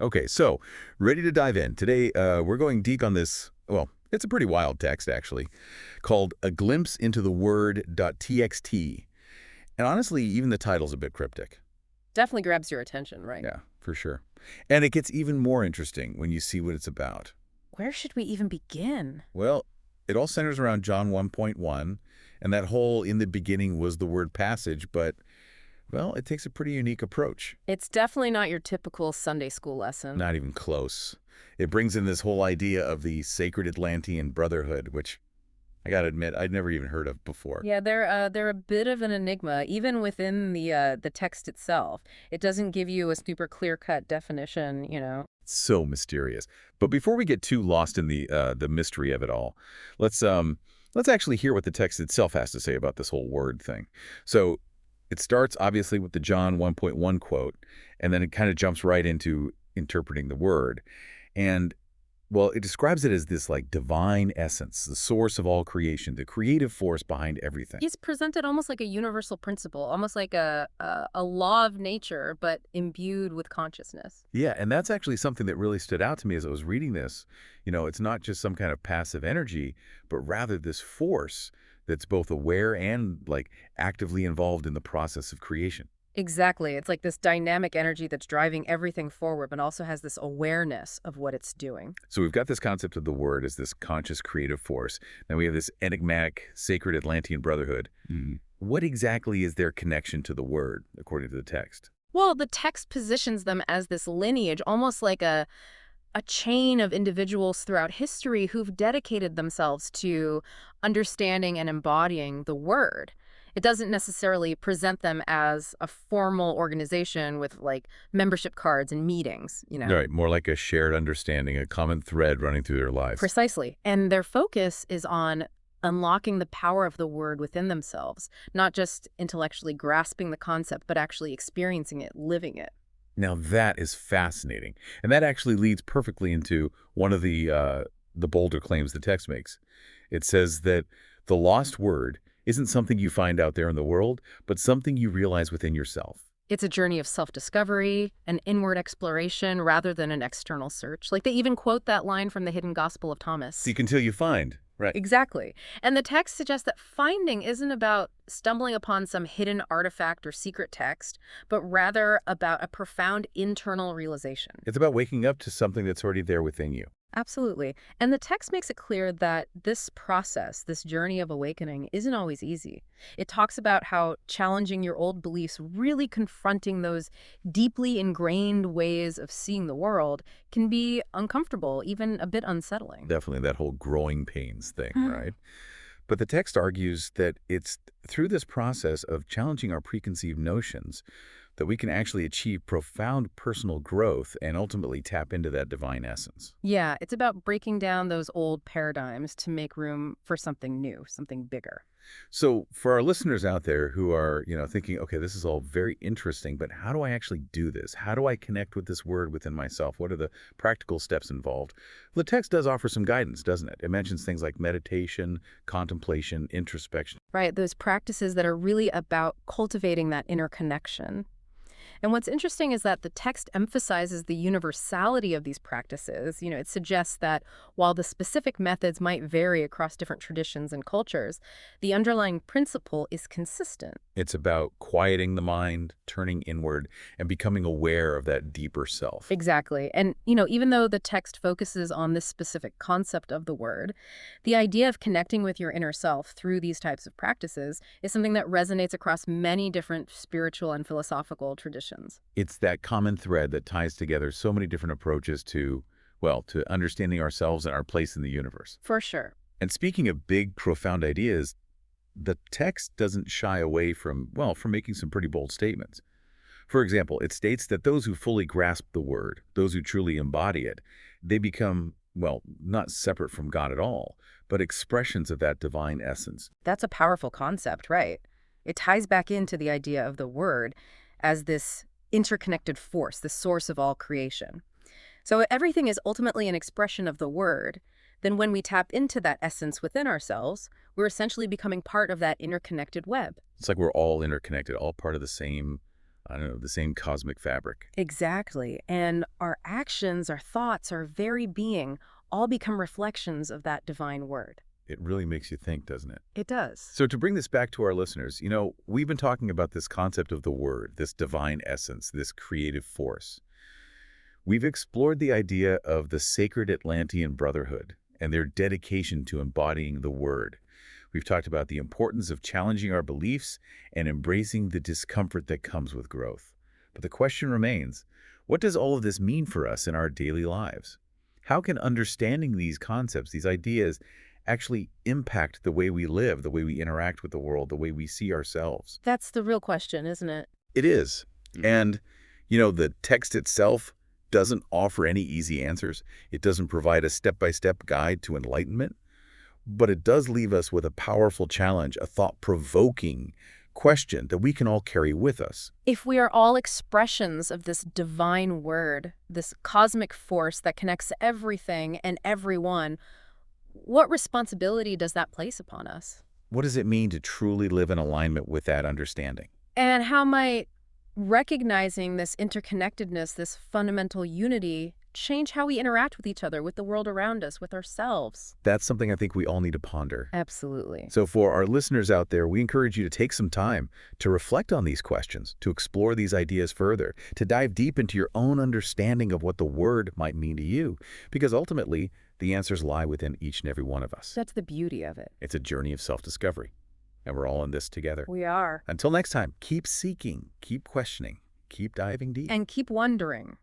Okay, so ready to dive in. Today, we're going deep on this, well, it's a pretty wild text, actually, called A Glimpse into the Word.txt. And honestly, even the title's a bit cryptic. Definitely grabs your attention, right? Yeah, for sure. And it gets even more interesting when you see what it's about. Where should we even begin? Well, it all centers around John 1.1, and that whole in the beginning was the word passage, but, well, it takes a pretty unique approach. It's definitely not your typical Sunday school lesson. Not even close. It brings in this whole idea of the sacred Atlantean brotherhood, which I gotta admit, I'd never even heard of before. Yeah, they're a bit of an enigma, even within the text itself. It doesn't give you a super clear-cut definition. So mysterious. But before we get too lost in the mystery of it all, let's let's actually hear what the text itself has to say about this whole word thing. So it starts obviously with the John 1.1 quote, and then it kind of jumps right into interpreting the word. And well, it describes it as this like divine essence, the source of all creation, the creative force behind everything. He's presented almost like a universal principle, almost like a law of nature, but imbued with consciousness. Yeah, and that's actually something that really stood out to me as I was reading this. It's not just some kind of passive energy, but rather this force that's both aware and like actively involved in the process of creation. Exactly. It's like this dynamic energy that's driving everything forward, but also has this awareness of what it's doing. So we've got this concept of the word as this conscious creative force. Then we have this enigmatic sacred Atlantean brotherhood. What exactly is their connection to the word, according to the text? Well, the text positions them as this lineage, almost like a chain of individuals throughout history who've dedicated themselves to understanding and embodying the word. It doesn't necessarily present them as a formal organization with like membership cards and meetings. Right, more like a shared understanding, a common thread running through their lives. Precisely. And their focus is on unlocking the power of the word within themselves, not just intellectually grasping the concept, but actually experiencing it, living it. Now that is fascinating, and that actually leads perfectly into one of the bolder claims the text makes. It says that the lost word isn't something you find out there in the world, but something you realize within yourself. It's a journey of self-discovery, an inward exploration rather than an external search. Like they even quote that line from the Hidden Gospel of Thomas. Seek until you find. Right. Exactly. And the text suggests that finding isn't about stumbling upon some hidden artifact or secret text, but rather about a profound internal realization. It's about waking up to something that's already there within you. Absolutely. And the text makes it clear that this process, this journey of awakening, isn't always easy. It talks about how challenging your old beliefs, really confronting those deeply ingrained ways of seeing the world, can be uncomfortable, even a bit unsettling. Definitely that whole growing pains thing, right? But the text argues that it's through this process of challenging our preconceived notions that we can actually achieve profound personal growth and ultimately tap into that divine essence. Yeah, it's about breaking down those old paradigms to make room for something new, something bigger. So for our listeners out there who are, thinking, okay, this is all very interesting, but how do I actually do this? How do I connect with this word within myself? What are the practical steps involved? The text does offer some guidance, doesn't it? It mentions things like meditation, contemplation, introspection. Right, those practices that are really about cultivating that inner connection. And what's interesting is that the text emphasizes the universality of these practices. It suggests that while the specific methods might vary across different traditions and cultures, the underlying principle is consistent. It's about quieting the mind, turning inward, and becoming aware of that deeper self. Exactly. And, even though the text focuses on this specific concept of the word, the idea of connecting with your inner self through these types of practices is something that resonates across many different spiritual and philosophical traditions. It's that common thread that ties together so many different approaches to, well, to understanding ourselves and our place in the universe. For sure. And speaking of big, profound ideas, the text doesn't shy away from, well, from making some pretty bold statements. For example, it states that those who fully grasp the word, those who truly embody it, they become, well, not separate from God at all, but expressions of that divine essence. That's a powerful concept, right? It ties back into the idea of the word as this interconnected force, the source of all creation. So if everything is ultimately an expression of the word, then when we tap into that essence within ourselves, we're essentially becoming part of that interconnected web. It's like we're all interconnected, all part of the same I don't know, the same cosmic fabric. Exactly. And our actions, our thoughts, our very being all become reflections of that divine word. It really makes you think, doesn't it? It does. So to bring this back to our listeners, we've been talking about this concept of the word, this divine essence, this creative force. We've explored the idea of the sacred Atlantean Brotherhood and their dedication to embodying the word. We've talked about the importance of challenging our beliefs and embracing the discomfort that comes with growth. But the question remains, what does all of this mean for us in our daily lives? How can understanding these concepts, these ideas, actually impact the way we live, the way we interact with the world, the way we see ourselves? That's the real question, isn't it? It is. Mhm. And, the text itself doesn't offer any easy answers. It doesn't provide a step-by-step guide to enlightenment, but it does leave us with a powerful challenge, a thought-provoking question that we can all carry with us. If we are all expressions of this divine word, this cosmic force that connects everything and everyone, what responsibility does that place upon us? What does it mean to truly live in alignment with that understanding? And how might recognizing this interconnectedness, this fundamental unity, change how we interact with each other, with the world around us, with ourselves? That's something I think we all need to ponder. Absolutely. So for our listeners out there, we encourage you to take some time to reflect on these questions, to explore these ideas further, to dive deep into your own understanding of what the word might mean to you, because ultimately, the answers lie within each and every one of us. That's the beauty of it. It's a journey of self-discovery, and we're all in this together. We are. Until next time, keep seeking, keep questioning, keep diving deep. And keep wondering.